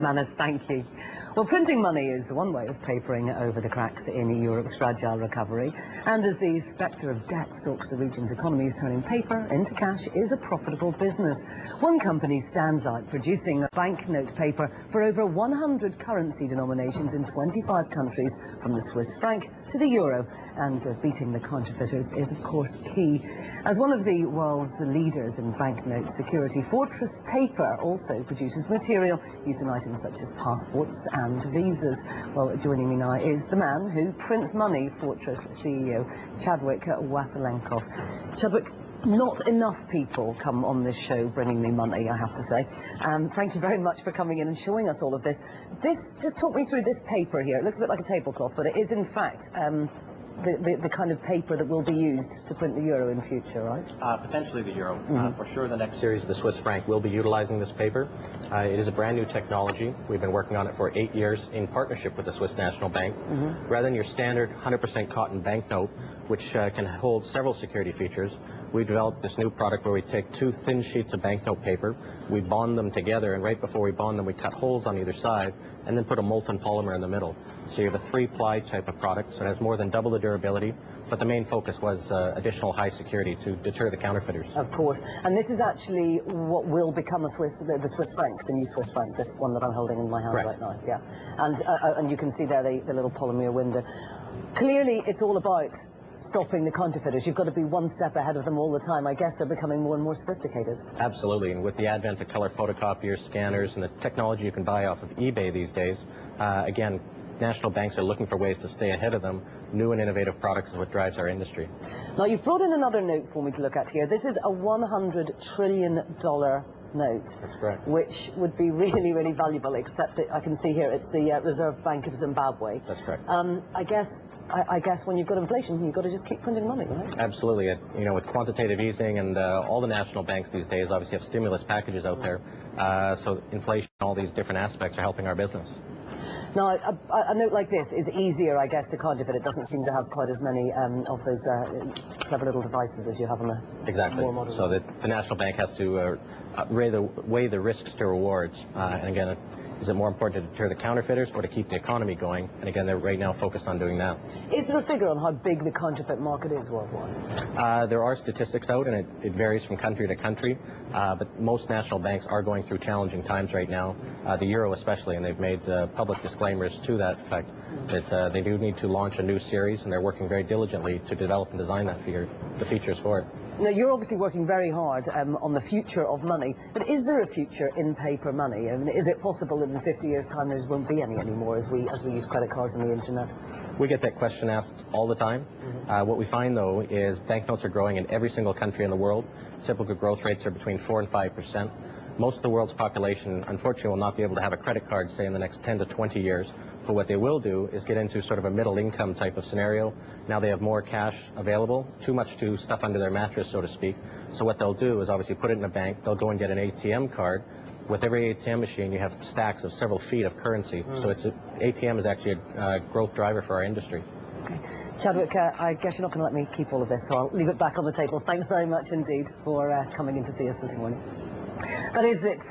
Manners, thank you. Well, printing money is one way of papering over the cracks in Europe's fragile recovery. And as the spectre of debt stalks the region's economies, turning paper into cash is a profitable business. One company stands out, producing banknote paper for over 100 currency denominations in 25 countries, from the Swiss franc to the euro. And beating the counterfeiters is, of course, key. As one of the world's leaders in banknote security, Fortress Paper also produces material used in items such as passports and visas. Well, joining me now is the man who prints money, Fortress CEO Chadwick Wasilenkoff. Chadwick, not enough people come on this show bringing me money, I have to say. Thank you very much for coming in and showing us all of this. Just talk me through this paper here. It looks a bit like a tablecloth, but it is in fact the kind of paper that will be used to print the euro in future, right? Potentially the euro. For sure the next series of the Swiss franc will be utilizing this paper. It is a brand new technology. We've been working on it for 8 years in partnership with the Swiss National Bank. Rather than your standard 100% cotton banknote, which can hold several security features, we developed this new product where we take two thin sheets of banknote paper, we bond them together, and right before we bond them we cut holes on either side and then put a molten polymer in the middle. So you have a 3-ply type of product, so it has more than double the durability, but the main focus was additional high security to deter the counterfeiters. Of course. And this is actually what will become the Swiss franc, the new Swiss franc, this one that I'm holding in my hand right now. Yeah. And you can see there the little polymer window. Clearly it's all about stopping the counterfeiters. You've got to be one step ahead of them all the time. I guess they're becoming more and more sophisticated. Absolutely, and with the advent of color photocopiers, scanners, and the technology you can buy off of eBay these days, again, national banks are looking for ways to stay ahead of them. New and innovative products is what drives our industry. Now, you've brought in another note for me to look at here. This is a $100 trillion note. That's correct. Which would be really, really valuable, except that I can see here it's the Reserve Bank of Zimbabwe. That's correct. I guess when you've got inflation, you've got to just keep printing money, right? Absolutely. You know, with quantitative easing and all the national banks these days obviously have stimulus packages out there. So inflation, all these different aspects are helping our business. Now, a note like this is easier, I guess, to counterfeit. It doesn't seem to have quite as many of those clever little devices as you have on the more modern. So the National Bank has to weigh the risks to rewards. And again, is it more important to deter the counterfeiters or to keep the economy going? And again, they're right now focused on doing that. Is there a figure on how big the counterfeit market is worldwide? There are statistics out, and it varies from country to country. But most national banks are going through challenging times right now, the euro especially, and they've made public disclaimers to that effect, that they do need to launch a new series, and they're working very diligently to develop and design the features for it. Now, you're obviously working very hard on the future of money, but is there a future in paper money? I mean, is it possible that in 50 years' time there won't be any anymore as we use credit cards and the internet? We get that question asked all the time. What we find, though, is banknotes are growing in every single country in the world. Typical growth rates are between 4 and 5%. Most of the world's population, unfortunately, will not be able to have a credit card, say, in the next 10 to 20 years. But what they will do is get into sort of a middle income type of scenario. Now they have more cash available, too much to stuff under their mattress, so to speak. So what they'll do is obviously put it in a bank. They'll go and get an ATM card. With every ATM machine, you have stacks of several feet of currency. So ATM is actually a growth driver for our industry. Okay. Chadwick, I guess you're not going to let me keep all of this, so I'll leave it back on the table. Thanks very much indeed for coming in to see us this morning. That is it for